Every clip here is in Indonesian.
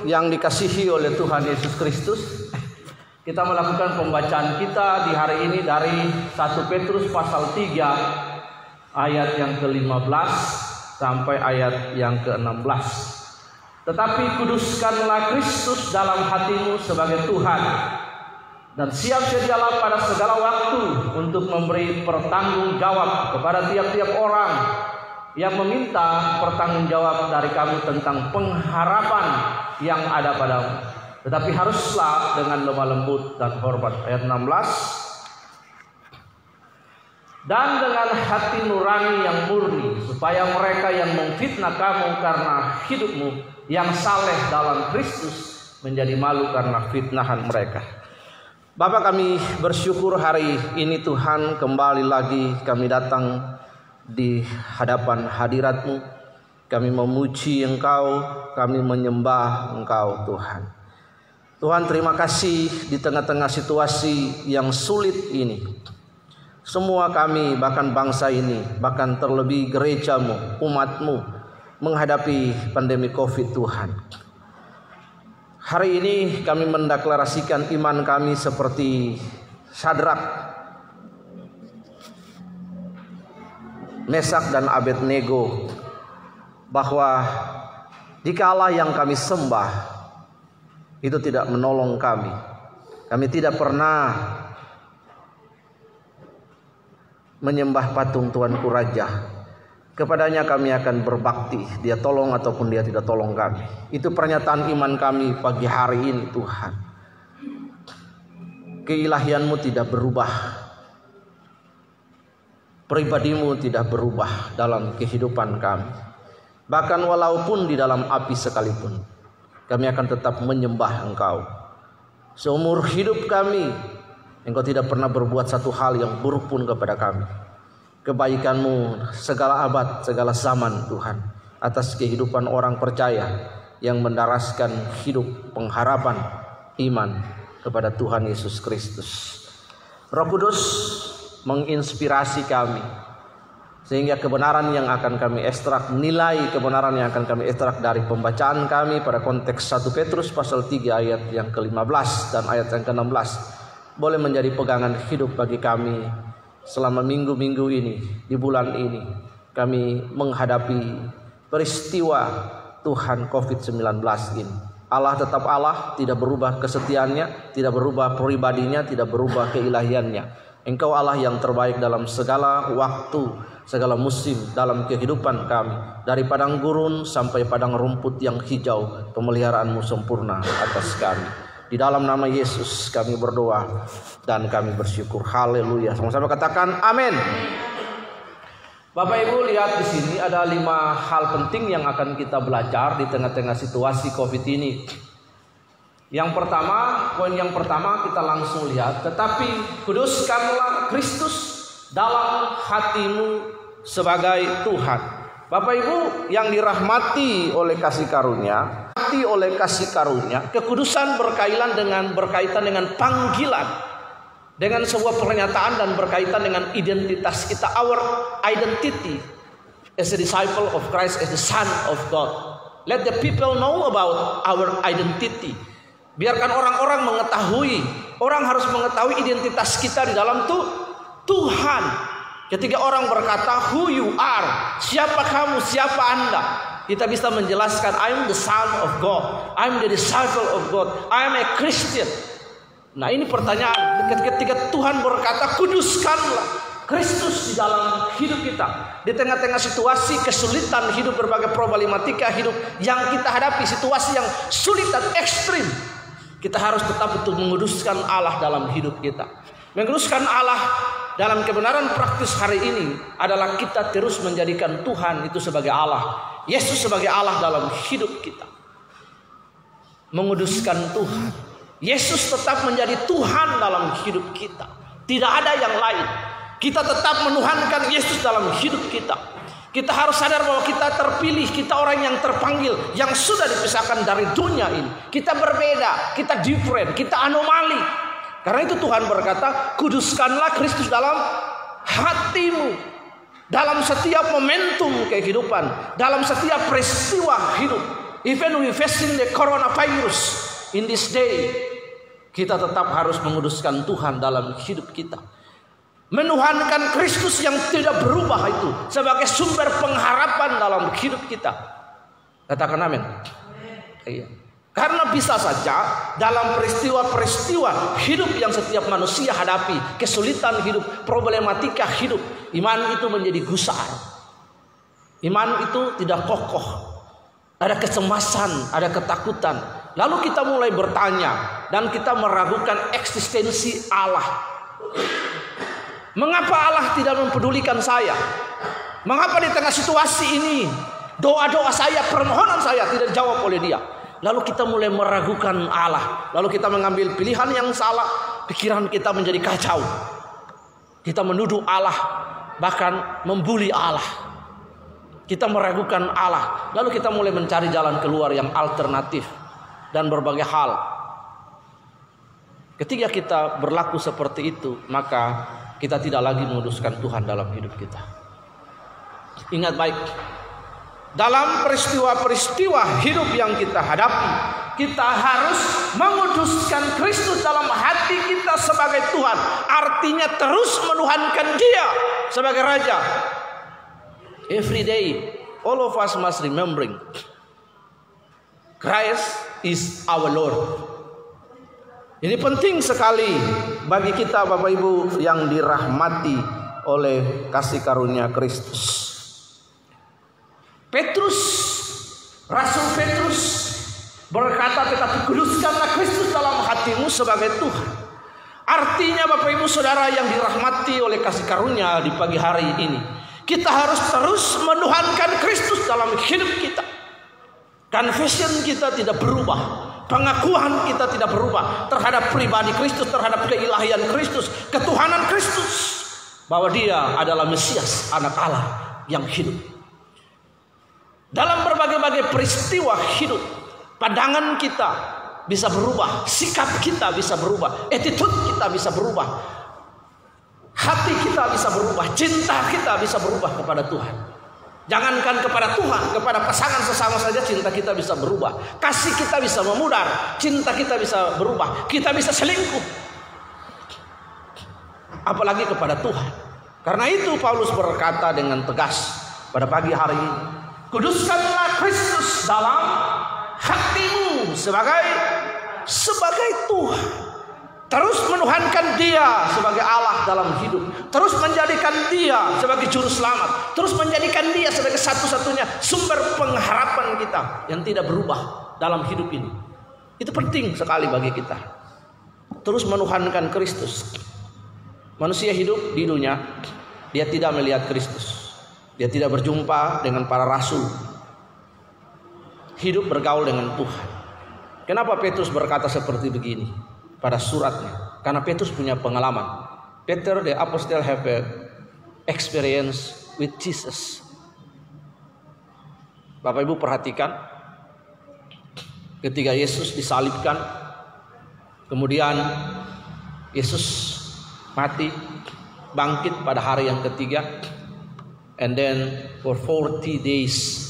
Yang dikasihi oleh Tuhan Yesus Kristus, kita melakukan pembacaan kita di hari ini dari 1 Petrus pasal 3 ayat yang ke-15 sampai ayat yang ke-16. Tetapi kuduskanlah Kristus dalam hatimu sebagai Tuhan, dan siap sedialah pada segala waktu untuk memberi pertanggungjawab kepada tiap-tiap orang yang meminta pertanggungjawab dari kamu tentang pengharapan yang ada padamu. Tetapi haruslah dengan lemah lembut dan hormat. Ayat 16. Dan dengan hati nurani yang murni, supaya mereka yang memfitnah kamu karena hidupmu yang saleh dalam Kristus menjadi malu karena fitnahan mereka. Bapa, kami bersyukur hari ini Tuhan, kembali lagi kami datang di hadapan hadirat-Mu. Kami memuji Engkau, kami menyembah Engkau Tuhan. Tuhan, terima kasih di tengah-tengah situasi yang sulit ini. Semua kami, bahkan bangsa ini, bahkan terlebih gereja-Mu, umat-Mu, menghadapi pandemi COVID Tuhan. Hari ini kami mendeklarasikan iman kami seperti Sadrak, Mesak dan Abednego, bahwa jika Allah yang kami sembah itu tidak menolong kami, kami tidak pernah menyembah patung Tuanku Raja, kepadanya kami akan berbakti, dia tolong ataupun dia tidak tolong kami. Itu pernyataan iman kami pagi hari ini Tuhan. Keilahian-Mu tidak berubah, pribadi-Mu tidak berubah dalam kehidupan kami. Bahkan walaupun di dalam api sekalipun, kami akan tetap menyembah Engkau. Seumur hidup kami, Engkau tidak pernah berbuat satu hal yang buruk pun kepada kami. Kebaikan-Mu segala abad, segala zaman Tuhan, atas kehidupan orang percaya yang mendaraskan hidup pengharapan iman kepada Tuhan Yesus Kristus. Roh Kudus menginspirasi kami, sehingga kebenaran yang akan kami ekstrak, nilai kebenaran yang akan kami ekstrak dari pembacaan kami pada konteks 1 Petrus pasal 3 ayat yang ke-15 dan ayat yang ke-16 boleh menjadi pegangan hidup bagi kami selama minggu-minggu ini, di bulan ini kami menghadapi peristiwa Tuhan COVID-19 ini. Allah tetap Allah, tidak berubah kesetiaannya, tidak berubah pribadinya, tidak berubah keilahiannya. Engkau Allah yang terbaik dalam segala waktu, segala musim dalam kehidupan kami. Dari padang gurun sampai padang rumput yang hijau, pemeliharaan-Mu sempurna atas kami. Di dalam nama Yesus kami berdoa dan kami bersyukur. Haleluya. Sama-sama katakan amin. Bapak Ibu, lihat di sini ada 5 hal penting yang akan kita belajar di tengah-tengah situasi COVID ini. Yang pertama, poin yang pertama kita langsung lihat, tetapi kuduskanlah Kristus dalam hatimu sebagai Tuhan. Bapak Ibu yang dirahmati oleh kasih karunia, kekudusan berkaitan dengan panggilan, dengan sebuah pernyataan dan berkaitan dengan identitas kita, our identity as a disciple of Christ, as the Son of God. Let the people know about our identity. Biarkan orang-orang mengetahui, orang harus mengetahui identitas kita di dalam Tuhan. Ketika orang berkata who you are, siapa kamu, siapa Anda, kita bisa menjelaskan I'm the Son of God, I'm the disciple of God, I'm a Christian. Nah, ini pertanyaan, ketika Tuhan berkata kuduskanlah Kristus di dalam hidup kita, di tengah-tengah situasi kesulitan hidup, berbagai problematika hidup yang kita hadapi, situasi yang sulit dan ekstrim, kita harus tetap untuk menguduskan Allah dalam hidup kita. Menguduskan Allah dalam kebenaran praktis hari ini adalah kita terus menjadikan Tuhan itu sebagai Allah, Yesus sebagai Allah dalam hidup kita. Menguduskan Tuhan, Yesus tetap menjadi Tuhan dalam hidup kita. Tidak ada yang lain. Kita tetap menuhankan Yesus dalam hidup kita. Kita harus sadar bahwa kita terpilih, kita orang yang terpanggil, yang sudah dipisahkan dari dunia ini. Kita berbeda, kita different, kita anomali. Karena itu Tuhan berkata, kuduskanlah Kristus dalam hatimu. Dalam setiap momentum kehidupan, dalam setiap peristiwa hidup. Even we facing the coronavirus in this day, kita tetap harus menguduskan Tuhan dalam hidup kita. Menuhankan Kristus yang tidak berubah itu sebagai sumber pengharapan dalam hidup kita. Katakan amin. Iya. Karena bisa saja dalam peristiwa-peristiwa hidup yang setiap manusia hadapi, kesulitan hidup, problematika hidup, iman itu menjadi gusar. Iman itu tidak kokoh. Ada kecemasan, ada ketakutan. Lalu kita mulai bertanya dan kita meragukan eksistensi Allah. Mengapa Allah tidak mempedulikan saya? Mengapa di tengah situasi ini doa-doa saya, permohonan saya tidak dijawab oleh Dia? Lalu kita mulai meragukan Allah. Lalu kita mengambil pilihan yang salah. Pikiran kita menjadi kacau. Kita menuduh Allah, bahkan membuli Allah. Kita meragukan Allah. Lalu kita mulai mencari jalan keluar yang alternatif dan berbagai hal. Ketika kita berlaku seperti itu, maka kita tidak lagi menguduskan Tuhan dalam hidup kita. Ingat baik, dalam peristiwa-peristiwa hidup yang kita hadapi, kita harus menguduskan Kristus dalam hati kita sebagai Tuhan. Artinya terus menuhankan Dia sebagai Raja. Every day, all of us must remembering Christ is our Lord. Ini penting sekali bagi kita Bapak Ibu yang dirahmati oleh kasih karunia Kristus. Petrus, Rasul Petrus berkata, tetapi kuduskanlah Kristus dalam hatimu sebagai Tuhan. Artinya Bapak Ibu Saudara yang dirahmati oleh kasih karunia di pagi hari ini, kita harus terus menuhankan Kristus dalam hidup kita. Confession kita tidak berubah, pengakuan kita tidak berubah terhadap pribadi Kristus, terhadap keilahian Kristus, ketuhanan Kristus, bahwa Dia adalah Mesias, anak Allah yang hidup. Dalam berbagai-bagai peristiwa hidup, pandangan kita bisa berubah, sikap kita bisa berubah, attitude kita bisa berubah, hati kita bisa berubah, cinta kita bisa berubah kepada Tuhan. Jangankan kepada Tuhan, kepada pasangan sesama saja cinta kita bisa berubah. Kasih kita bisa memudar, cinta kita bisa berubah, kita bisa selingkuh. Apalagi kepada Tuhan. Karena itu Paulus berkata dengan tegas pada pagi hari ini, kuduskanlah Kristus dalam hatimu sebagai Tuhan. Terus menuhankan Dia sebagai Allah dalam hidup. Terus menjadikan Dia sebagai juru selamat. Terus menjadikan Dia sebagai satu-satunya sumber pengharapan kita yang tidak berubah dalam hidup ini. Itu penting sekali bagi kita. Terus menuhankan Kristus. Manusia hidup di dunia, dia tidak melihat Kristus. Dia tidak berjumpa dengan para rasul. Hidup bergaul dengan Tuhan. Kenapa Petrus berkata seperti begini pada suratnya? Karena Petrus punya pengalaman. Peter the apostle have a experience with Jesus. Bapak Ibu perhatikan, ketika Yesus disalibkan, kemudian Yesus mati, bangkit pada hari yang ketiga, and then for 40 days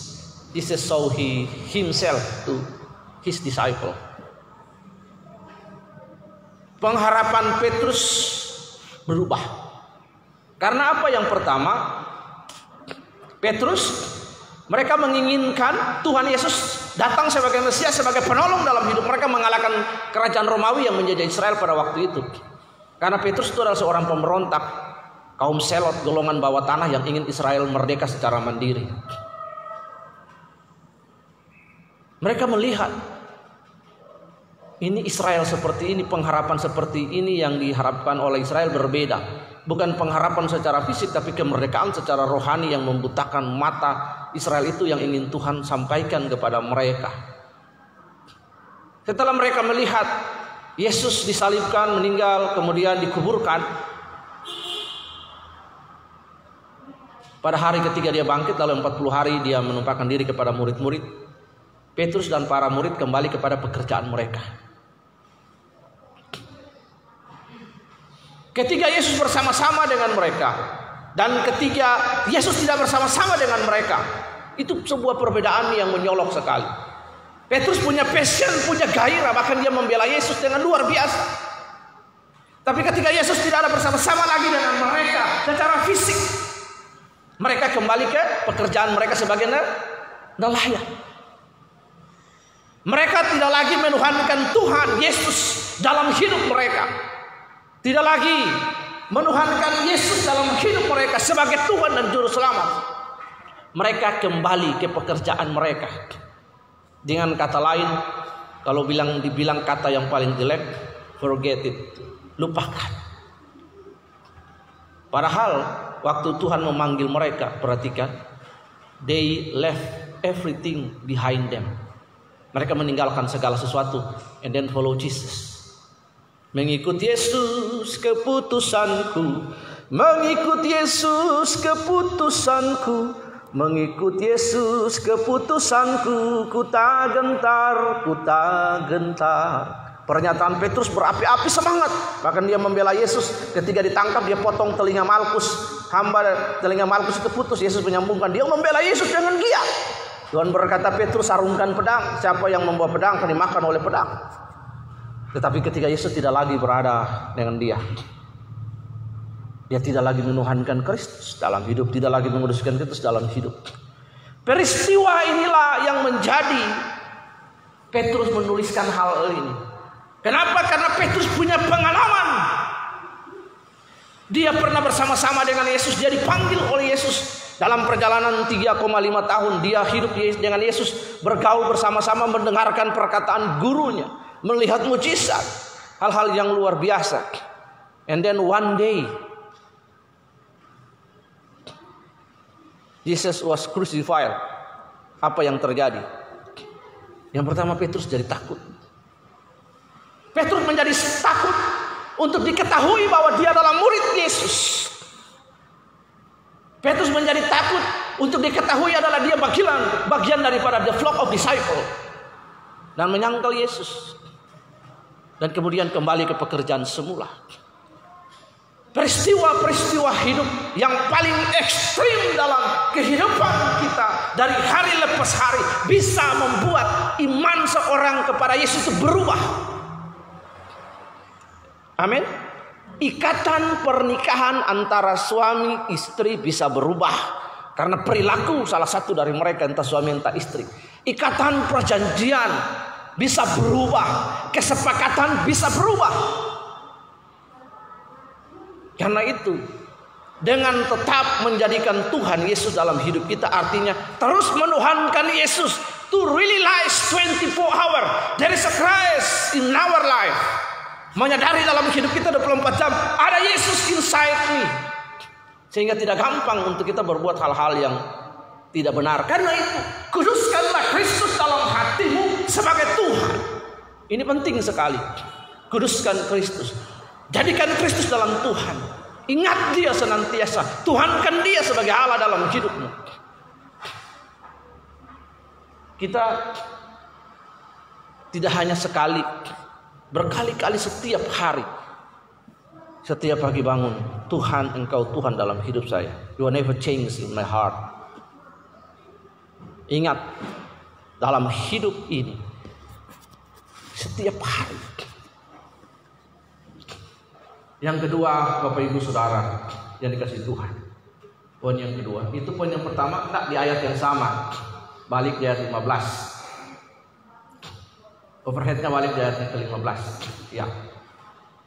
Jesus saw himself to his disciple. Pengharapan Petrus berubah. Karena apa? Yang pertama, Petrus, mereka menginginkan Tuhan Yesus datang sebagai Mesias, sebagai penolong dalam hidup mereka, mengalahkan kerajaan Romawi yang menjajah Israel pada waktu itu. Karena Petrus itu adalah seorang pemberontak, kaum Selot, golongan bawah tanah yang ingin Israel merdeka secara mandiri. Mereka melihat ini Israel seperti ini, pengharapan seperti ini yang diharapkan oleh Israel berbeda. Bukan pengharapan secara fisik, tapi kemerdekaan secara rohani yang membutakan mata Israel itu yang ingin Tuhan sampaikan kepada mereka. Setelah mereka melihat Yesus disalibkan, meninggal, kemudian dikuburkan, pada hari ketiga dia bangkit, lalu 40 hari dia menumpahkan diri kepada murid-murid. Petrus dan para murid kembali kepada pekerjaan mereka. Ketika Yesus bersama-sama dengan mereka dan ketika Yesus tidak bersama-sama dengan mereka, itu sebuah perbedaan yang menyolok sekali. Petrus punya passion, punya gairah, bahkan dia membela Yesus dengan luar biasa. Tapi ketika Yesus tidak ada bersama-sama lagi dengan mereka secara fisik, mereka kembali ke pekerjaan mereka sebagai nelayan. Mereka tidak lagi menuhankan Tuhan Yesus dalam hidup mereka. Tidak lagi menuhankan Yesus dalam hidup mereka sebagai Tuhan dan Juru Selamat. Mereka kembali ke pekerjaan mereka. Dengan kata lain, kalau dibilang kata yang paling jelek, forget it, lupakan. Padahal waktu Tuhan memanggil mereka, perhatikan, they left everything behind them. Mereka meninggalkan segala sesuatu and then follow Jesus. Mengikut Yesus keputusanku, mengikut Yesus keputusanku, mengikut Yesus keputusanku, ku tak gentar, ku tak gentar. Pernyataan Petrus berapi-api semangat. Bahkan dia membela Yesus. Ketika ditangkap dia potong telinga Malkus. Hamba telinga Malkus itu putus. Yesus menyambungkan. Dia membela Yesus dengan giat. Tuhan berkata, Petrus sarungkan pedang. Siapa yang membawa pedang akan dimakan oleh pedang. Tetapi ketika Yesus tidak lagi berada dengan dia, dia tidak lagi menuhankan Kristus dalam hidup, tidak lagi menguduskan Kristus dalam hidup. Peristiwa inilah yang menjadi Petrus menuliskan hal ini. Kenapa? Karena Petrus punya pengalaman. Dia pernah bersama-sama dengan Yesus. Dia dipanggil oleh Yesus. Dalam perjalanan 3,5 tahun dia hidup dengan Yesus, bergaul bersama-sama, mendengarkan perkataan gurunya, melihat mujizat, hal-hal yang luar biasa. And then one day Jesus was crucified. Apa yang terjadi? Yang pertama, Petrus jadi takut. Petrus menjadi takut untuk diketahui bahwa dia adalah murid Yesus. Petrus menjadi takut untuk diketahui adalah dia bagian daripada the flock of disciple, dan menyangkal Yesus. Dan kemudian kembali ke pekerjaan semula. Peristiwa-peristiwa hidup yang paling ekstrim dalam kehidupan kita dari hari lepas hari bisa membuat iman seorang kepada Yesus itu berubah. Amin. Ikatan pernikahan antara suami istri bisa berubah karena perilaku salah satu dari mereka, entah suami entah istri. Ikatan perjanjian bisa berubah, kesepakatan bisa berubah. Karena itu, dengan tetap menjadikan Tuhan Yesus dalam hidup kita, artinya terus menuhankan Yesus. To really live 24 hours, there is a Christ in our life. Menyadari dalam hidup kita 24 jam ada Yesus inside me, sehingga tidak gampang untuk kita berbuat hal-hal yang tidak benar. Karena itu, kuduskanlah Kristus dalam hatimu sebagai Tuhan. Ini penting sekali. Kuduskan Kristus, jadikan Kristus dalam Tuhan. Ingat dia senantiasa, tuhankan dia sebagai Allah dalam hidupmu. Kita tidak hanya sekali, berkali-kali setiap hari, setiap pagi bangun, Tuhan, Engkau Tuhan dalam hidup saya. You will never change in my heart. Ingat, dalam hidup ini, setiap hari. Yang kedua, Bapak Ibu Saudara yang dikasihi Tuhan, poin yang kedua, itu poin yang pertama, di ayat yang sama, balik di ayat 15. Overheadnya balik di ayat yang ke-15. Ya.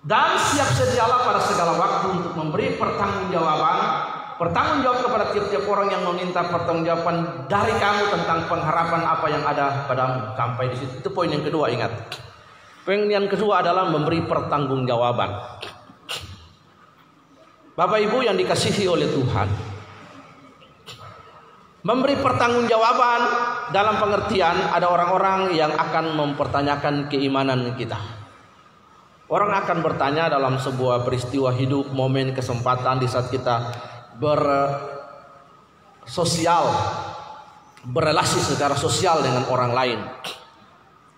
Dan siap sedialah pada segala waktu untuk memberi pertanggung jawab kepada tiap-tiap orang yang meminta pertanggungjawaban dari kamu tentang pengharapan apa yang ada padamu. Sampai di situ. Itu poin yang kedua, ingat. Poin yang kedua adalah memberi pertanggungjawaban. Bapak Ibu yang dikasihi oleh Tuhan, memberi pertanggungjawaban dalam pengertian ada orang-orang yang akan mempertanyakan keimanan kita. Orang akan bertanya dalam sebuah peristiwa hidup, momen, kesempatan di saat kita bersosial, berelasi secara sosial dengan orang lain.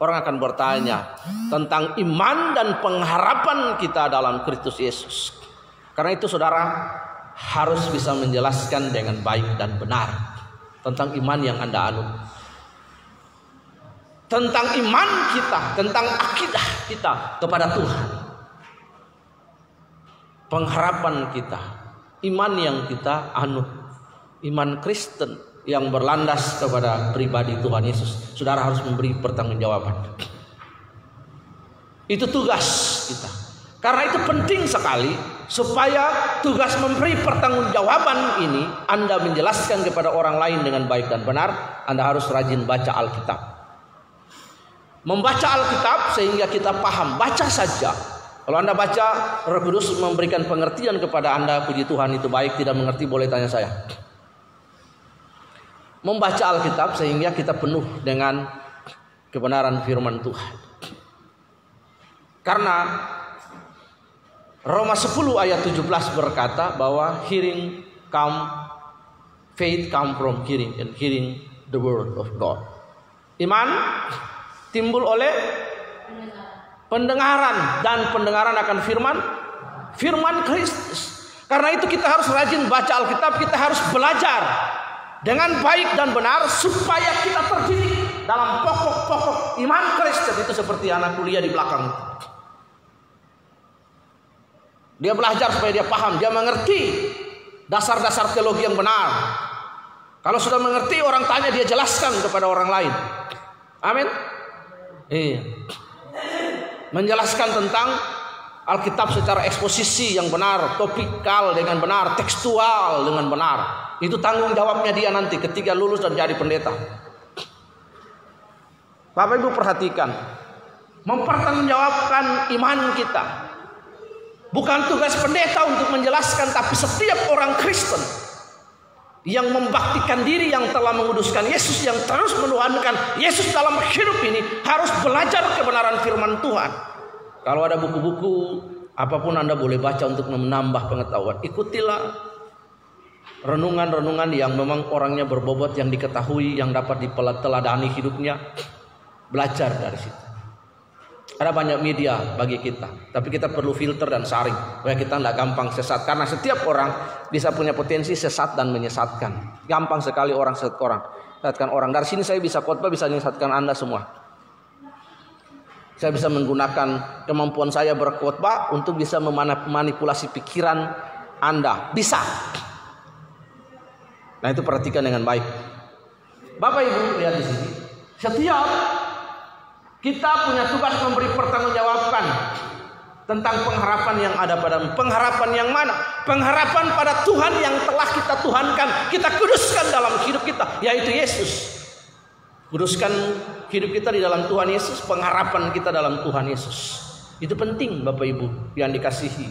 Orang akan bertanya tentang iman dan pengharapan kita dalam Kristus Yesus. Karena itu saudara harus bisa menjelaskan dengan baik dan benar tentang iman yang Anda anut. tentang iman kita, tentang akidah kita kepada Tuhan. Pengharapan kita, iman yang kita anut, iman Kristen yang berlandas kepada pribadi Tuhan Yesus. Saudara harus memberi pertanggungjawaban. Itu tugas kita. Karena itu penting sekali supaya tugas memberi pertanggungjawaban ini Anda menjelaskan kepada orang lain dengan baik dan benar. Anda harus rajin baca Alkitab. Membaca Alkitab sehingga kita paham. Baca saja. Kalau Anda baca, Roh Kudus memberikan pengertian kepada Anda. Puji Tuhan, itu baik. Tidak mengerti boleh tanya saya. Membaca Alkitab sehingga kita penuh dengan kebenaran firman Tuhan. Karena Roma 10 ayat 17 berkata bahwa faith come from hearing, and hearing the word of God. Iman timbul oleh pendengaran, dan pendengaran akan firman Kristus. Karena itu kita harus rajin baca Alkitab, kita harus belajar dengan baik dan benar supaya kita terdidik dalam pokok-pokok iman Kristen. Itu seperti anak kuliah di belakang. Dia belajar supaya dia paham, dia mengerti dasar-dasar teologi yang benar. Kalau sudah mengerti, orang tanya, dia jelaskan kepada orang lain. Amin. Iya. Menjelaskan tentang Alkitab secara eksposisi yang benar, topikal dengan benar, tekstual dengan benar. Itu tanggung jawabnya dia nanti ketika lulus dan jadi pendeta. Bapak Ibu perhatikan, mempertanggungjawabkan iman kita bukan tugas pendeta untuk menjelaskan, tapi setiap orang Kristen yang membaktikan diri, yang telah menguduskan Yesus, yang terus menuhankan Yesus dalam hidup ini, harus belajar kebenaran firman Tuhan. Kalau ada buku-buku apapun Anda boleh baca untuk menambah pengetahuan. Ikutilah renungan-renungan yang memang orangnya berbobot, yang diketahui, yang dapat diteladani hidupnya. Belajar dari situ. Ada banyak media bagi kita, tapi kita perlu filter dan saring supaya kita tidak gampang sesat. Karena setiap orang bisa punya potensi sesat dan menyesatkan. Gampang sekali orang sesatkan orang. Dari sini saya bisa khotbah, bisa menyesatkan Anda semua. Saya bisa menggunakan kemampuan saya berkhotbah untuk bisa memanipulasi pikiran Anda. Bisa. Nah, itu perhatikan dengan baik. Bapak Ibu lihat di sini. Setiap kita punya tugas memberi pertanggungjawaban tentang pengharapan yang ada padamu. Pengharapan yang mana? Pengharapan pada Tuhan yang telah kita tuhankan, kita kuduskan dalam hidup kita, yaitu Yesus. Kuduskan hidup kita di dalam Tuhan Yesus, pengharapan kita dalam Tuhan Yesus. Itu penting Bapak Ibu yang dikasihi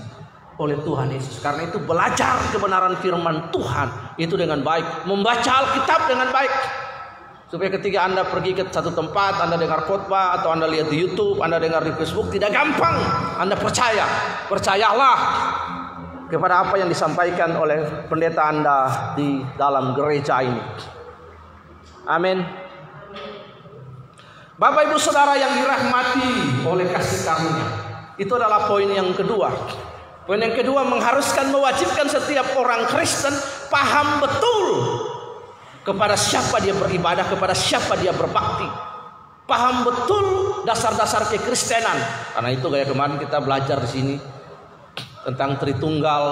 oleh Tuhan Yesus. Karena itu belajar kebenaran firman Tuhan itu dengan baik, membaca Alkitab dengan baik. Supaya ketika Anda pergi ke satu tempat, Anda dengar khotbah atau Anda lihat di YouTube, Anda dengar di Facebook, tidak gampang Anda percaya. Percayalah kepada apa yang disampaikan oleh pendeta Anda di dalam gereja ini. Amin. Bapak Ibu Saudara yang dirahmati oleh kasih karunia, itu adalah poin yang kedua. Poin yang kedua mengharuskan, mewajibkan setiap orang Kristen paham betul kepada siapa dia beribadah, kepada siapa dia berbakti. Paham betul dasar-dasar kekristenan. Karena itu kayak kemarin kita belajar di sini tentang Tritunggal,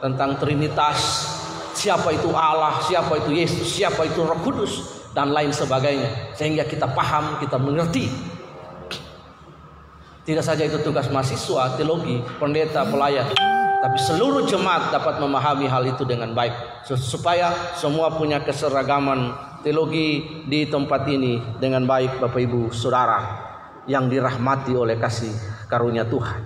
tentang Trinitas, siapa itu Allah, siapa itu Yesus, siapa itu Roh Kudus, dan lain sebagainya. Sehingga kita paham, kita mengerti. Tidak saja itu tugas mahasiswa, teologi, pendeta, pelayan, tapi seluruh jemaat dapat memahami hal itu dengan baik, supaya semua punya keseragaman teologi di tempat ini dengan baik. Bapak Ibu Saudara yang dirahmati oleh kasih karunia Tuhan.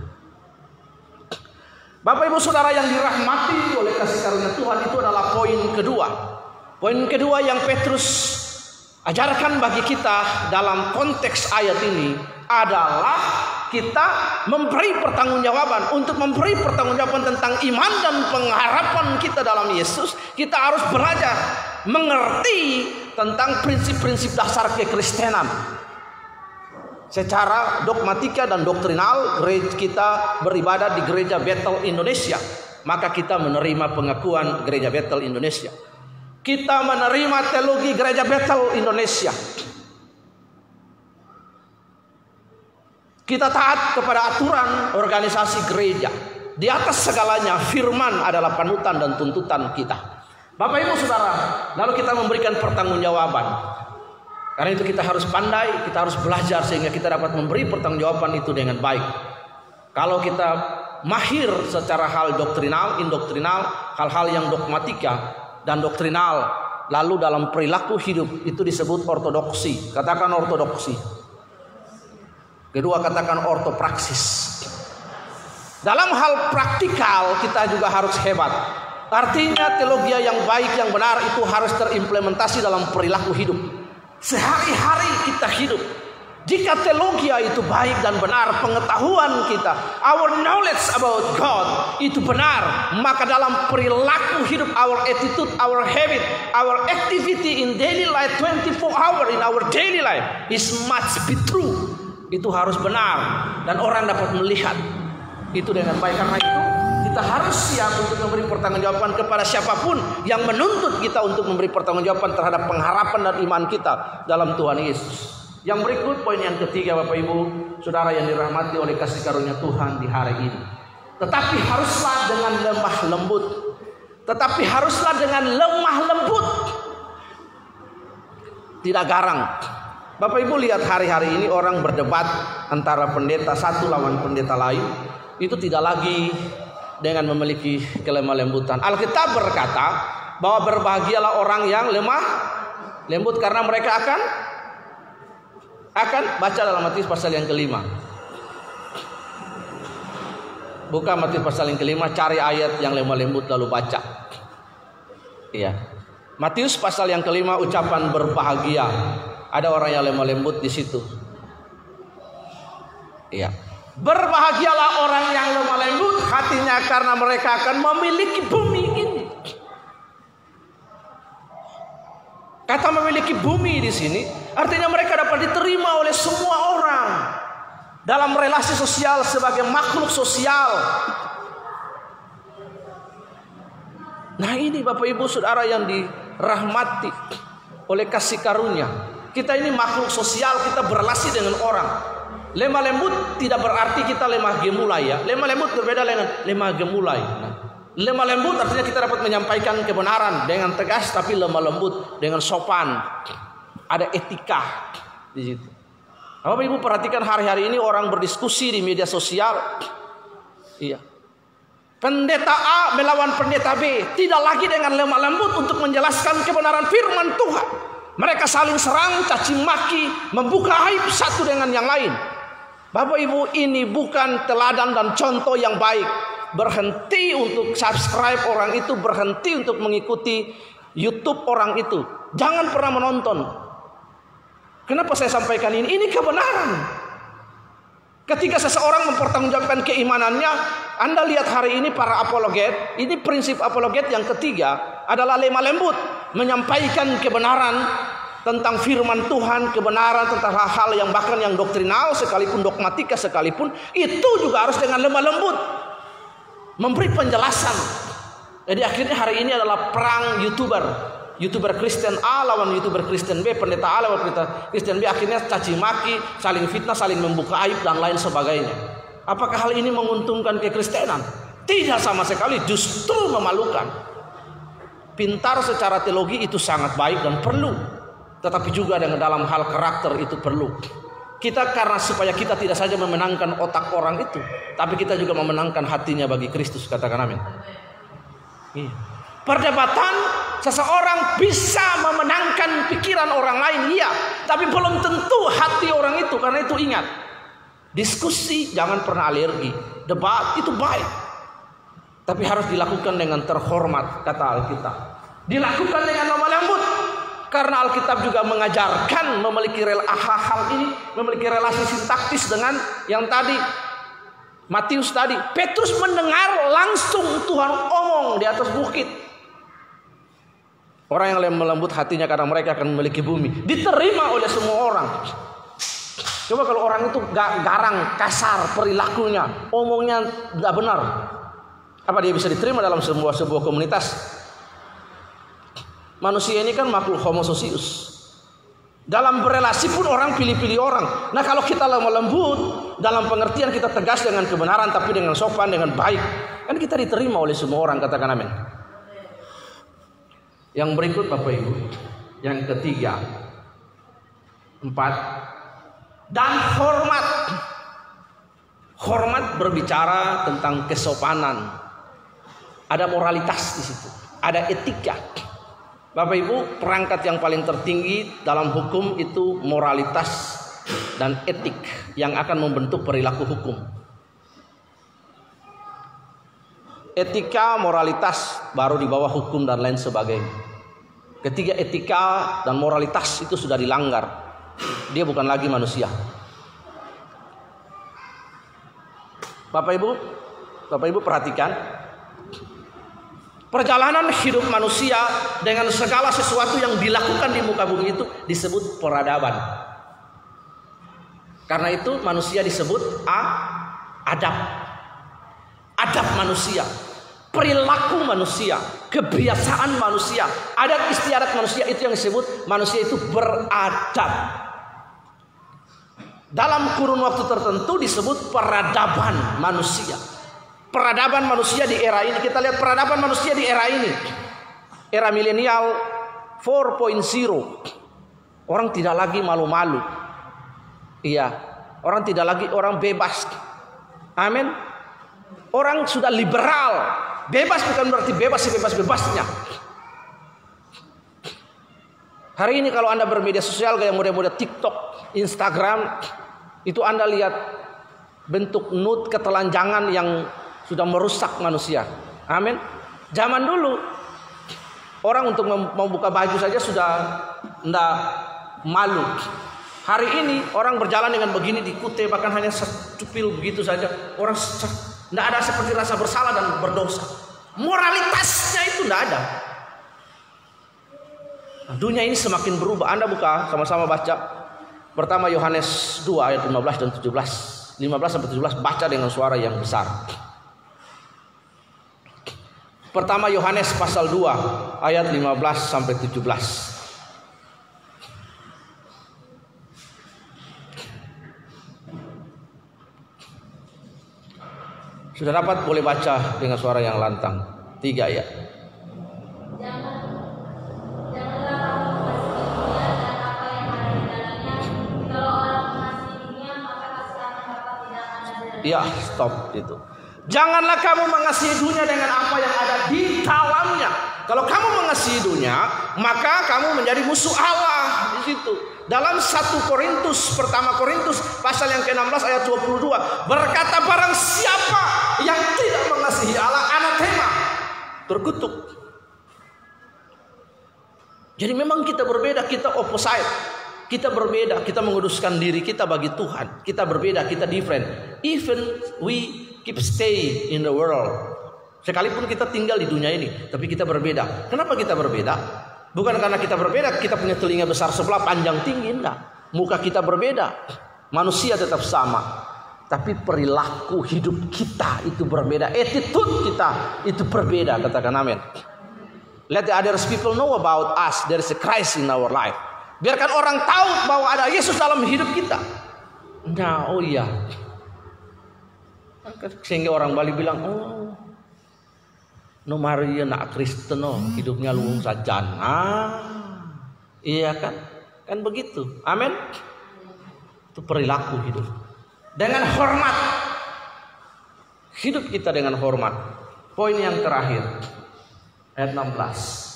Bapak Ibu Saudara yang dirahmati oleh kasih karunia Tuhan, itu adalah poin kedua. Poin kedua yang Petrus ajarkan bagi kita dalam konteks ayat ini adalah kita memberi pertanggungjawaban. Untuk memberi pertanggungjawaban tentang iman dan pengharapan kita dalam Yesus, kita harus belajar mengerti tentang prinsip-prinsip dasar kekristenan secara dogmatika dan doktrinal. Kita beribadah di Gereja Bethel Indonesia, maka kita menerima pengakuan Gereja Bethel Indonesia. Kita menerima teologi Gereja Bethel Indonesia. Kita taat kepada aturan organisasi gereja. Di atas segalanya firman adalah panutan dan tuntutan kita. Bapak Ibu Saudara, lalu kita memberikan pertanggungjawaban. Karena itu kita harus pandai, kita harus belajar sehingga kita dapat memberi pertanggungjawaban itu dengan baik. Kalau kita mahir secara hal doktrinal, indoktrinal, hal-hal yang dogmatika dan doktrinal, lalu dalam perilaku hidup itu disebut ortodoksi. Katakan ortodoksi. Kedua, katakan ortopraksis. Dalam hal praktikal kita juga harus hebat. Artinya teologi yang baik, yang benar itu harus terimplementasi dalam perilaku hidup. Sehari-hari kita hidup. Jika teologi itu baik dan benar, pengetahuan kita, our knowledge about God itu benar, maka dalam perilaku hidup, our attitude, our habit, our activity in daily life 24 hours in our daily life is must be true. Itu harus benar dan orang dapat melihat itu dengan baik. Karena itu kita harus siap untuk memberi pertanggungjawaban kepada siapapun yang menuntut kita untuk memberi pertanggungjawaban terhadap pengharapan dan iman kita dalam Tuhan Yesus. Yang berikut poin yang ketiga, Bapak Ibu Saudara yang dirahmati oleh kasih karunia Tuhan di hari ini. Tetapi haruslah dengan lemah lembut. Tetapi haruslah dengan lemah lembut. Tidak garang. Bapak Ibu lihat hari-hari ini orang berdebat antara pendeta satu lawan pendeta lain. Itu tidak lagi dengan memiliki kelemah lembutan. Alkitab berkata bahwa berbahagialah orang yang lemah lembut karena mereka akan baca dalam Matius pasal yang kelima. Buka Matius pasal yang kelima, cari ayat yang lemah lembut lalu baca. Iya. Matius pasal yang kelima, ucapan berbahagia. Ada orang yang lemah lembut di situ. Iya. Berbahagialah orang yang lemah lembut hatinya karena mereka akan memiliki bumi ini. Kata memiliki bumi di sini artinya mereka dapat diterima oleh semua orang dalam relasi sosial sebagai makhluk sosial. Nah ini Bapak Ibu Saudara yang dirahmati oleh kasih karunia. Kita ini makhluk sosial, kita berrelasi dengan orang. Lemah lembut tidak berarti kita lemah gemulai ya. Lemah lembut berbeda dengan lemah gemulai. Nah, lemah lembut artinya kita dapat menyampaikan kebenaran dengan tegas, tapi lemah lembut dengan sopan. Ada etika di situ. Bapak Ibu perhatikan hari-hari ini orang berdiskusi di media sosial. Iya. Pendeta A melawan pendeta B, tidak lagi dengan lemah lembut untuk menjelaskan kebenaran firman Tuhan. Mereka saling serang, caci maki, membuka aib satu dengan yang lain. Bapak Ibu, ini bukan teladan dan contoh yang baik. Berhenti untuk subscribe orang itu, berhenti untuk mengikuti YouTube orang itu. Jangan pernah menonton. Kenapa saya sampaikan ini? Ini kebenaran. Ketika seseorang mempertanggungjawabkan keimanannya, Anda lihat hari ini para apologet, ini prinsip apologet yang ketiga adalah lemah lembut, menyampaikan kebenaran tentang firman Tuhan, kebenaran tentang hal-hal yang bahkan yang doktrinal sekalipun, dogmatika sekalipun, itu juga harus dengan lemah lembut memberi penjelasan. Jadi akhirnya hari ini adalah perang YouTuber Kristen A lawan YouTuber Kristen B, pendeta A lawan pendeta Kristen B, akhirnya caci maki, saling fitnah, saling membuka aib dan lain sebagainya. Apakah hal ini menguntungkan kekristenan? Tidak sama sekali, justru memalukan. Pintar secara teologi itu sangat baik dan perlu, tetapi juga dengan dalam hal karakter itu perlu. Kita karena supaya kita tidak saja memenangkan otak orang itu, tapi kita juga memenangkan hatinya bagi Kristus. Katakan amin. Iya. Perdebatan seseorang bisa memenangkan pikiran orang lain, iya, tapi belum tentu hati orang itu. Karena itu ingat, diskusi jangan pernah alergi. Debat itu baik, tapi harus dilakukan dengan terhormat, kata Alkitab. Dilakukan dengan lemah lembut, karena Alkitab juga mengajarkan memiliki hal-hal ini, memiliki relasi sintaktis dengan yang tadi Matius tadi. Petrus mendengar langsung Tuhan omong di atas bukit. Orang yang lemah lembut hatinya karena mereka akan memiliki bumi, diterima oleh semua orang. Coba kalau orang itu garang, kasar perilakunya, omongnya tidak benar, apa dia bisa diterima dalam sebuah komunitas? Manusia ini kan makhluk homo sosius. Dalam berelasi pun orang pilih-pilih orang. Nah, kalau kita lemah lembut, dalam pengertian kita tegas dengan kebenaran, tapi dengan sopan, dengan baik, kan kita diterima oleh semua orang, katakan amin. Yang berikut Bapak Ibu, yang ketiga, 4, dan hormat. Hormat berbicara tentang kesopanan. Ada moralitas di situ, ada etika. Bapak Ibu, perangkat yang paling tertinggi dalam hukum itu moralitas dan etik yang akan membentuk perilaku hukum. Etika, moralitas baru di bawah hukum dan lain sebagainya. Ketika etika dan moralitas itu sudah dilanggar, dia bukan lagi manusia. Bapak Ibu perhatikan, perjalanan hidup manusia dengan segala sesuatu yang dilakukan di muka bumi itu disebut peradaban. Karena itu manusia disebut adab. Adab manusia, perilaku manusia, kebiasaan manusia, adat istiadat manusia, itu yang disebut manusia itu beradab. Dalam kurun waktu tertentu disebut peradaban manusia. Peradaban manusia di era ini, kita lihat peradaban manusia di era ini, era milenial 4.0. Orang tidak lagi malu-malu. Iya, orang tidak lagi orang bebas. Amin. Orang sudah liberal. Bebas bukan berarti bebas sebebas-bebasnya. Hari ini kalau Anda bermedia sosial kayak model-model TikTok, Instagram, itu Anda lihat bentuk nude ketelanjangan yang sudah merusak manusia. Amin. Zaman dulu orang untuk membuka baju saja sudah tidak malu. Hari ini orang berjalan dengan begini dikute, bahkan hanya secupil begitu saja, orang tidak ada seperti rasa bersalah dan berdosa. Moralitasnya itu tidak ada. Nah, dunia ini semakin berubah. Anda buka sama-sama baca pertama Yohanes 2 ayat 15 dan 17. 15 sampai 17 baca dengan suara yang besar. Pertama Yohanes pasal 2 ayat 15 sampai 17. Sudah dapat, boleh baca dengan suara yang lantang. 3 ya. Ya, stop itu. Janganlah kamu mengasihi dunia dengan apa yang ada di dalamnya. Kalau kamu mengasihi dunia, maka kamu menjadi musuh Allah di situ. Dalam 1 Korintus, pertama Korintus pasal yang ke-16 ayat 22 berkata, barang siapa yang tidak mengasihi Allah, anatema, terkutuk. Jadi memang kita berbeda, kita opposite. Kita berbeda, kita menguduskan diri kita bagi Tuhan. Kita berbeda, kita different. Even we keep stay in the world. Sekalipun kita tinggal di dunia ini, tapi kita berbeda. Kenapa kita berbeda? Bukan karena kita berbeda, kita punya telinga besar sebelah, panjang tinggi, enggak. Muka kita berbeda, manusia tetap sama. Tapi perilaku hidup kita itu berbeda. Attitude kita itu berbeda, katakan amin. Let the others people know about us. There is a Christ in our life. Biarkan orang tahu bahwa ada Yesus dalam hidup kita. Nah, oh iya. Sehingga orang Bali bilang, oh, no Maria nak Kristen, no, hidupnya luwung saja. Iya kan? Kan begitu. Amin. Itu perilaku hidup. Dengan hormat. Hidup kita dengan hormat. Poin yang terakhir. Ayat 16.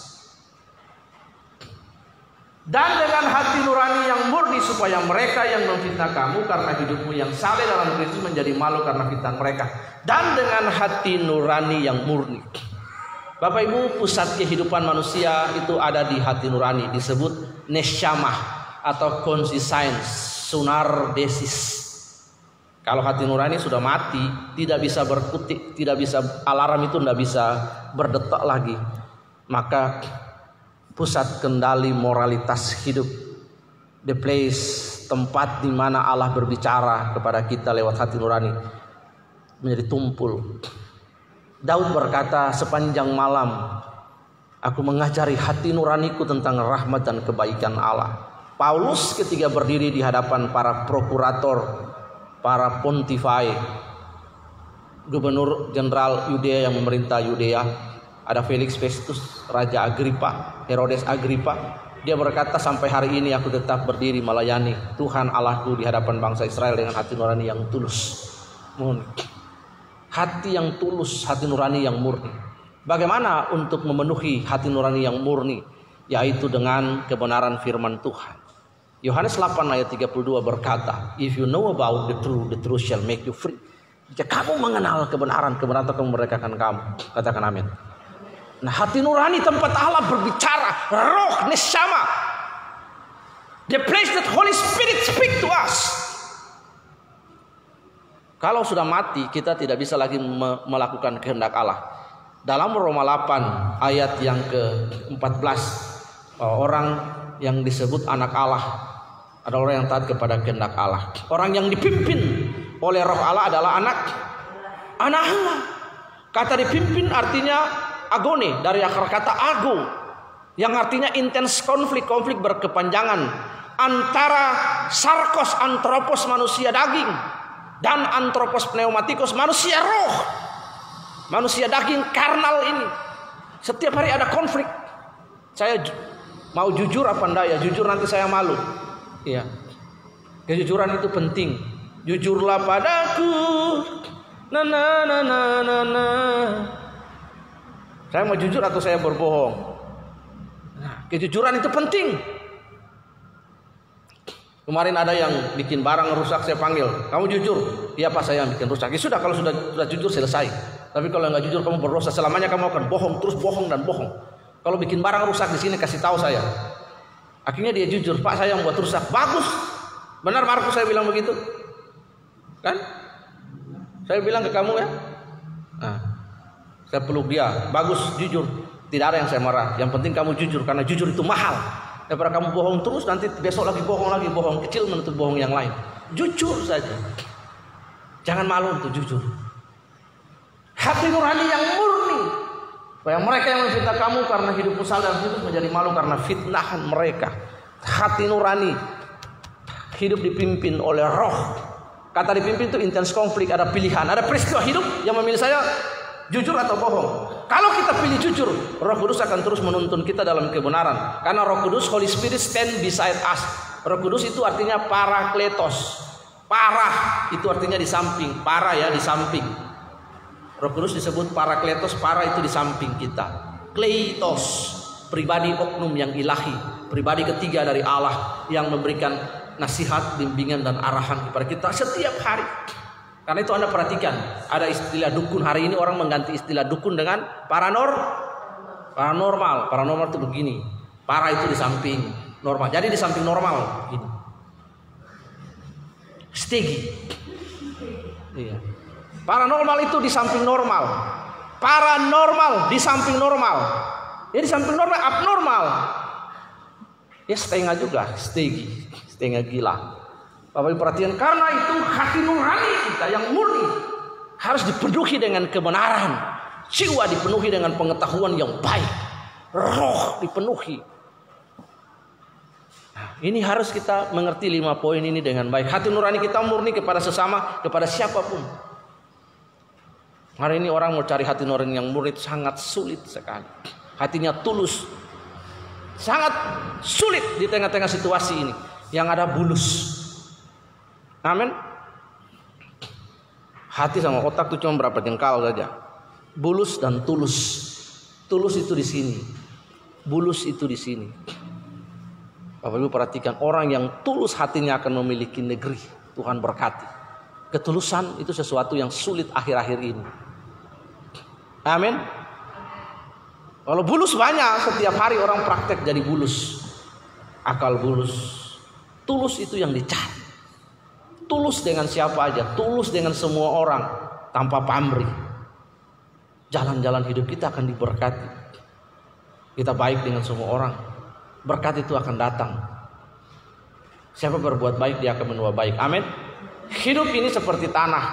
Dan dengan hati nurani yang murni, supaya mereka yang memfitnah kamu karena hidupmu yang saleh dalam Kristus menjadi malu karena fitnah mereka. Dan dengan hati nurani yang murni. Bapak Ibu, pusat kehidupan manusia itu ada di hati nurani. Disebut nesyamah atau conscience, sunar desis. Kalau hati nurani sudah mati, tidak bisa berkutik, tidak bisa, alarm itu tidak bisa berdetak lagi. Maka pusat kendali moralitas hidup, the place, tempat di mana Allah berbicara kepada kita lewat hati nurani, menjadi tumpul. Daud berkata, sepanjang malam aku mengajari hati nuraniku tentang rahmat dan kebaikan Allah. Paulus ketika berdiri di hadapan para prokurator, para pontifai, gubernur jenderal Yudea yang memerintah Yudea, ada Felix Festus, Raja Agripa, Herodes Agripa. Dia berkata, sampai hari ini aku tetap berdiri melayani Tuhan Allahku di hadapan bangsa Israel dengan hati nurani yang tulus, murni. Hati yang tulus, hati nurani yang murni. Bagaimana untuk memenuhi hati nurani yang murni? Yaitu dengan kebenaran firman Tuhan. Yohanes 8 ayat 32 berkata, if you know about the truth shall make you free. Jika kamu mengenal kebenaran, kebenaran akan memerdekakan kamu. Katakan amin. Nah, hati nurani tempat Allah berbicara, roh neshama, the place that Holy Spirit speak to us. Kalau sudah mati, kita tidak bisa lagi melakukan kehendak Allah. Dalam Roma 8 ayat yang ke-14, orang yang disebut anak Allah adalah orang yang taat kepada kehendak Allah. Orang yang dipimpin oleh roh Allah adalah anak Allah. Kata dipimpin artinya agone, dari akar kata ago, yang artinya intens konflik berkepanjangan antara sarkos antropos manusia daging dan antropos pneumatikos manusia roh, manusia daging karnal ini. Setiap hari ada konflik. Saya mau jujur apa enggak ya? Jujur nanti saya malu. Iya. Kejujuran itu penting. Jujurlah padaku. Saya mau jujur atau saya berbohong? Nah, kejujuran itu penting. Kemarin ada yang bikin barang rusak, saya panggil, kamu jujur? Iya Pak, saya yang bikin rusak. Ya sudah, kalau sudah jujur selesai. Tapi kalau nggak jujur kamu berdosa, selamanya kamu akan bohong, terus bohong dan bohong. Kalau bikin barang rusak di sini kasih tahu saya. Akhirnya dia jujur, Pak saya yang buat rusak. Bagus, benar Markus saya bilang begitu, kan? Saya bilang ke kamu ya. Nah, saya peluk dia, bagus, jujur, tidak ada yang saya marah. Yang penting kamu jujur, karena jujur itu mahal. Daripada kamu bohong terus, nanti besok lagi, bohong kecil menutup bohong yang lain. Jujur saja, jangan malu untuk jujur. Hati nurani yang murni. Supaya mereka yang memfitnah kamu karena hidupmu salah dan hidup menjadi malu karena fitnahan mereka. Hati nurani, hidup dipimpin oleh roh. Kata dipimpin itu intens konflik, ada pilihan, ada peristiwa hidup yang memilih saya jujur atau bohong. Kalau kita pilih jujur, Roh Kudus akan terus menuntun kita dalam kebenaran. Karena Roh Kudus, Holy Spirit stand beside us. Roh Kudus itu artinya parakletos. Para itu artinya di samping. Para ya di samping. Roh Kudus disebut parakletos. Para itu di samping kita. Kleitos, pribadi oknum yang ilahi, pribadi ketiga dari Allah yang memberikan nasihat, bimbingan dan arahan kepada kita setiap hari. Karena itu Anda perhatikan, ada istilah dukun. Hari ini orang mengganti istilah dukun dengan paranormal. Paranormal itu begini, para itu di samping normal. Jadi di samping normal begini. Stegi. Iya. Paranormal itu di samping normal. Paranormal di samping normal. Ya di samping normal abnormal. Ya setengah juga, stegi, setengah gila. Bapak Ibu perhatian, karena itu hati nurani kita yang murni harus dipenuhi dengan kebenaran, jiwa dipenuhi dengan pengetahuan yang baik, roh dipenuhi. Nah, ini harus kita mengerti 5 poin ini dengan baik. Hati nurani kita murni kepada sesama, kepada siapapun. Hari ini orang mau cari hati nurani yang murni itu sangat sulit sekali. Hatinya tulus, sangat sulit di tengah-tengah situasi ini yang ada bulus. Amin. Hati sama otak itu cuma berapa jengkal saja. Bulus dan tulus. Tulus itu di sini. Bulus itu di sini. Bapak Ibu perhatikan, orang yang tulus hatinya akan memiliki negeri. Tuhan berkati. Ketulusan itu sesuatu yang sulit akhir-akhir ini. Amin. Kalau bulus banyak, setiap hari orang praktek jadi bulus. Akal bulus. Tulus itu yang dicari. Tulus dengan siapa aja, tulus dengan semua orang, tanpa pamrih. Jalan-jalan hidup kita akan diberkati. Kita baik dengan semua orang, berkat itu akan datang. Siapa berbuat baik, dia akan menuai baik. Amin. Hidup ini seperti tanah.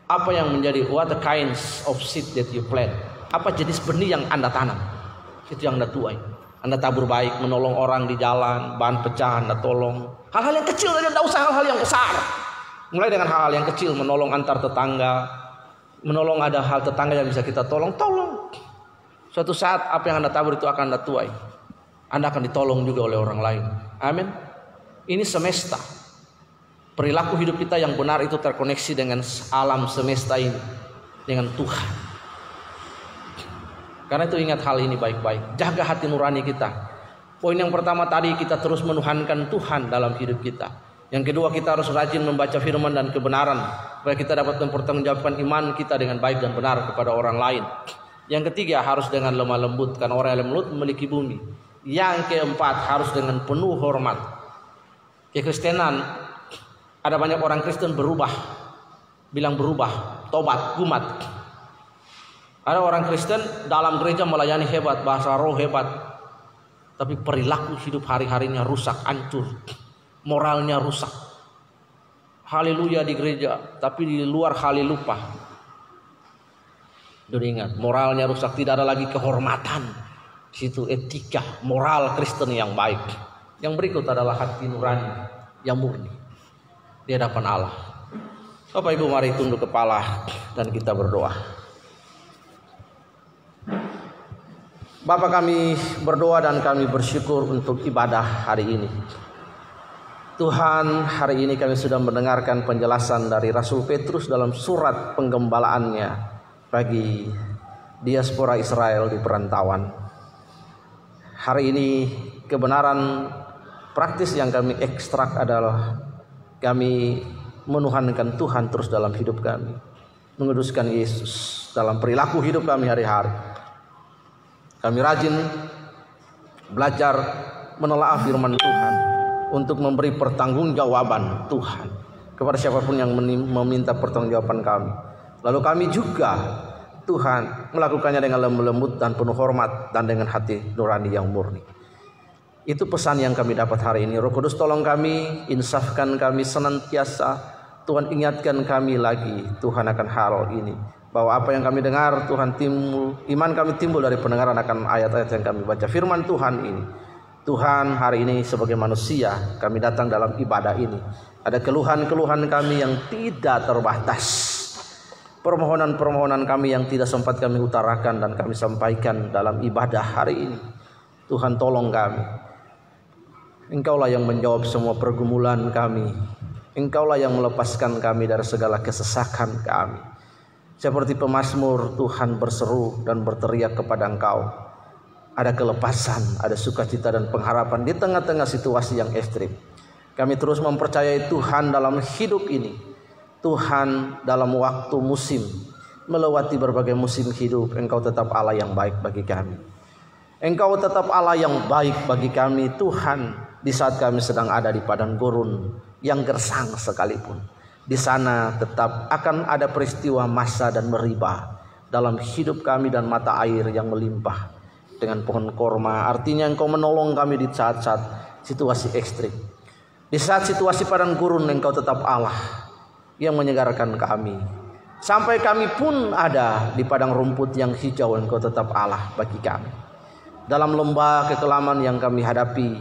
Apa yang menjadi, what the kinds of seed that you plant? Apa jenis benih yang Anda tanam? Itu yang Anda tuai. Anda tabur baik, menolong orang di jalan, bahan pecah Anda tolong. Hal-hal yang kecil saja, tidak usah hal-hal yang besar. Mulai dengan hal-hal yang kecil, menolong antar tetangga, menolong ada hal tetangga yang bisa kita tolong. Suatu saat apa yang Anda tabur itu akan Anda tuai. Anda akan ditolong juga oleh orang lain. Amin. Ini semesta. Perilaku hidup kita yang benar itu terkoneksi dengan alam semesta ini, dengan Tuhan. Karena itu ingat hal ini baik-baik. Jaga hati nurani kita. Poin yang pertama tadi, kita terus menuhankan Tuhan dalam hidup kita. Yang kedua, kita harus rajin membaca firman dan kebenaran, supaya kita dapat mempertanggungjawabkan iman kita dengan baik dan benar kepada orang lain. Yang ketiga, harus dengan lemah lembut, karena orang yang lemah lembut memiliki bumi. Yang keempat, harus dengan penuh hormat. Kekristenan, ada banyak orang Kristen berubah, bilang berubah, tobat, gumat. Ada orang Kristen dalam gereja melayani hebat, bahasa roh hebat, tapi perilaku hidup hari-harinya rusak, hancur, moralnya rusak. Haleluya di gereja, tapi di luar halelupa. Dan ingat, moralnya rusak, tidak ada lagi kehormatan. Situ etika, moral Kristen yang baik. Yang berikut adalah hati nurani yang murni di hadapan Allah. Bapak Ibu, mari tunduk kepala dan kita berdoa. Bapa, kami berdoa dan kami bersyukur untuk ibadah hari ini. Tuhan, hari ini kami sudah mendengarkan penjelasan dari Rasul Petrus dalam surat penggembalaannya bagi diaspora Israel di perantauan. Hari ini kebenaran praktis yang kami ekstrak adalah kami menuhankan Tuhan terus dalam hidup kami, menguduskan Yesus dalam perilaku hidup kami hari-hari. Kami rajin belajar menelaah firman Tuhan untuk memberi pertanggungjawaban Tuhan kepada siapapun yang meminta pertanggungjawaban kami. Lalu kami juga Tuhan melakukannya dengan lemah lembut dan penuh hormat dan dengan hati nurani yang murni. Itu pesan yang kami dapat hari ini. Roh Kudus tolong kami, insafkan kami senantiasa. Tuhan ingatkan kami lagi Tuhan akan hal ini, bahwa apa yang kami dengar Tuhan timbul, iman kami timbul dari pendengaran akan ayat-ayat yang kami baca. Firman Tuhan ini, Tuhan, hari ini sebagai manusia kami datang dalam ibadah ini. Ada keluhan-keluhan kami yang tidak terbatas, permohonan-permohonan kami yang tidak sempat kami utarakan dan kami sampaikan dalam ibadah hari ini. Tuhan, tolong kami. Engkaulah yang menjawab semua pergumulan kami. Engkaulah yang melepaskan kami dari segala kesesakan kami. Seperti pemazmur, Tuhan berseru dan berteriak kepada Engkau. Ada kelepasan, ada sukacita dan pengharapan di tengah-tengah situasi yang ekstrim. Kami terus mempercayai Tuhan dalam hidup ini. Tuhan dalam waktu musim, melewati berbagai musim hidup, Engkau tetap Allah yang baik bagi kami. Engkau tetap Allah yang baik bagi kami, Tuhan, di saat kami sedang ada di padang gurun yang gersang sekalipun. Di sana tetap akan ada peristiwa masa dan meribah dalam hidup kami dan mata air yang melimpah dengan pohon korma. Artinya Engkau menolong kami di saat-saat situasi ekstrim. Di saat situasi padang gurun, Engkau tetap Allah yang menyegarkan kami. Sampai kami pun ada di padang rumput yang hijau, Engkau tetap Allah bagi kami. Dalam lembah kekelaman yang kami hadapi,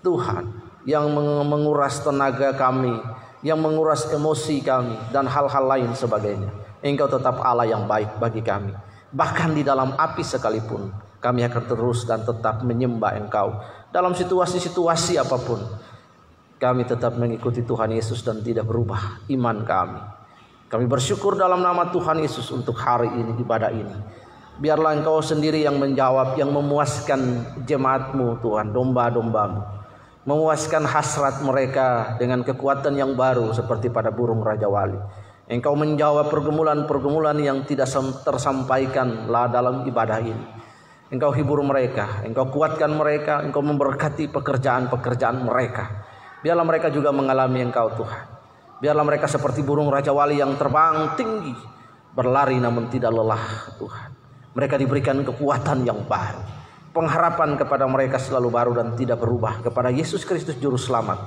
Tuhan, yang menguras tenaga kami, yang menguras emosi kami dan hal-hal lain sebagainya, Engkau tetap Allah yang baik bagi kami. Bahkan di dalam api sekalipun, kami akan terus dan tetap menyembah Engkau. Dalam situasi-situasi apapun, kami tetap mengikuti Tuhan Yesus dan tidak berubah iman kami. Kami bersyukur dalam nama Tuhan Yesus untuk hari ini, ibadah ini. Biarlah Engkau sendiri yang menjawab, yang memuaskan jemaat-Mu Tuhan, domba-domba-Mu. Memuaskan hasrat mereka dengan kekuatan yang baru seperti pada burung Raja Wali. Engkau menjawab pergumulan-pergumulan yang tidak tersampaikan lah dalam ibadah ini. Engkau hibur mereka, Engkau kuatkan mereka, Engkau memberkati pekerjaan-pekerjaan mereka. Biarlah mereka juga mengalami Engkau Tuhan. Biarlah mereka seperti burung Raja Wali yang terbang tinggi, berlari namun tidak lelah Tuhan. Mereka diberikan kekuatan yang baru. Pengharapan kepada mereka selalu baru dan tidak berubah kepada Yesus Kristus Juru Selamat,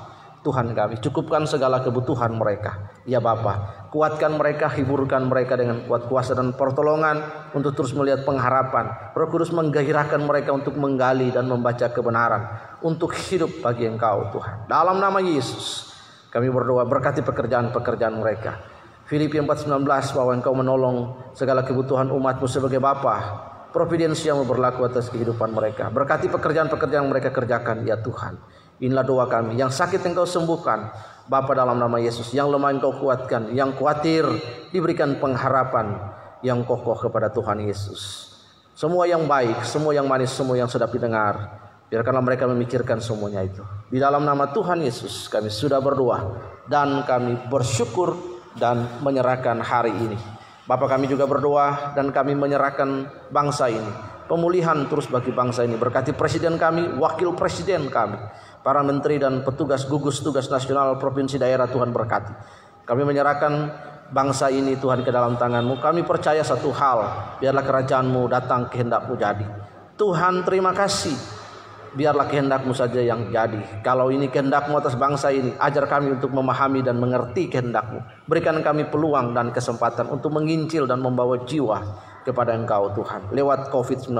Tuhan kami. Cukupkan segala kebutuhan mereka. Ya Bapa, kuatkan mereka, hiburkan mereka dengan kuat kuasa dan pertolongan untuk terus melihat pengharapan. Roh Kudus menggairahkan mereka untuk menggali dan membaca kebenaran, untuk hidup bagi Engkau Tuhan. Dalam nama Yesus kami berdoa, berkati pekerjaan-pekerjaan mereka. Filipi 4:19, bahwa Engkau menolong segala kebutuhan umat-Mu sebagai Bapa. Providensiamu berlaku atas kehidupan mereka. Berkati pekerjaan-pekerjaan yang mereka kerjakan, ya Tuhan. Inilah doa kami. Yang sakit Engkau sembuhkan, Bapa, dalam nama Yesus. Yang lemah Engkau kuatkan. Yang khawatir diberikan pengharapan yang kokoh kepada Tuhan Yesus. Semua yang baik, semua yang manis, semua yang sedap didengar, biarkanlah mereka memikirkan semuanya itu. Di dalam nama Tuhan Yesus kami sudah berdoa dan kami bersyukur dan menyerahkan hari ini. Bapa, kami juga berdoa dan kami menyerahkan bangsa ini. Pemulihan terus bagi bangsa ini. Berkati presiden kami, wakil presiden kami, para menteri dan petugas gugus tugas nasional, provinsi, daerah, Tuhan berkati. Kami menyerahkan bangsa ini Tuhan ke dalam tangan-Mu. Kami percaya satu hal, biarlah kerajaan-Mu datang, kehendak-Mu jadi. Tuhan, terima kasih. Biarlah kehendak-Mu saja yang jadi. Kalau ini kehendak-Mu atas bangsa ini, ajar kami untuk memahami dan mengerti kehendak-Mu. Berikan kami peluang dan kesempatan untuk menginjil dan membawa jiwa kepada Engkau Tuhan, lewat COVID-19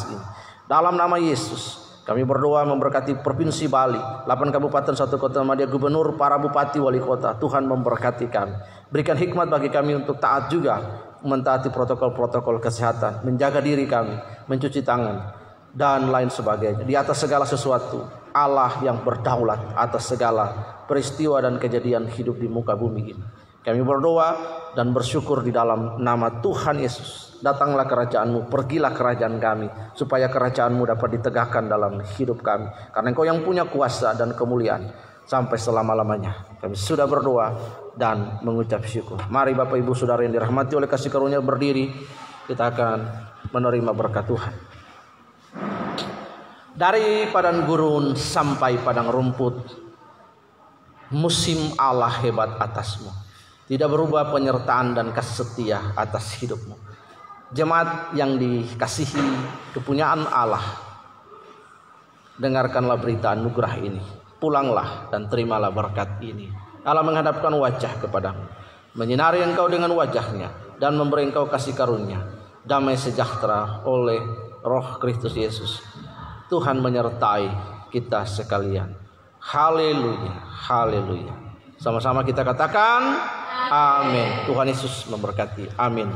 ini. Dalam nama Yesus kami berdoa memberkati Provinsi Bali, 8 kabupaten, 1 kota madya, gubernur, para bupati, wali kota. Tuhan memberkati kami. Berikan hikmat bagi kami untuk taat juga, mentaati protokol-protokol kesehatan, menjaga diri kami, mencuci tangan, dan lain sebagainya. Di atas segala sesuatu, Allah yang berdaulat atas segala peristiwa dan kejadian hidup di muka bumi ini. Kami berdoa dan bersyukur di dalam nama Tuhan Yesus. Datanglah kerajaan-Mu, pergilah kerajaan kami, supaya kerajaan-Mu dapat ditegakkan dalam hidup kami. Karena Engkau yang punya kuasa dan kemuliaan sampai selama-lamanya. Kami sudah berdoa dan mengucap syukur. Mari Bapak Ibu Saudara yang dirahmati oleh kasih karunia berdiri. Kita akan menerima berkat Tuhan. Dari padang gurun sampai padang rumput, musim Allah hebat atasmu. Tidak berubah penyertaan dan kasih setia atas hidupmu. Jemaat yang dikasihi kepunyaan Allah, dengarkanlah berita anugerah ini. Pulanglah dan terimalah berkat ini. Allah menghadapkan wajah kepadamu, menyinari engkau dengan wajahnya, dan memberi engkau kasih karunia, damai sejahtera oleh Roh Kristus Yesus. Tuhan menyertai kita sekalian. Haleluya, haleluya. Sama-sama kita katakan amin. Tuhan Yesus memberkati. Amin.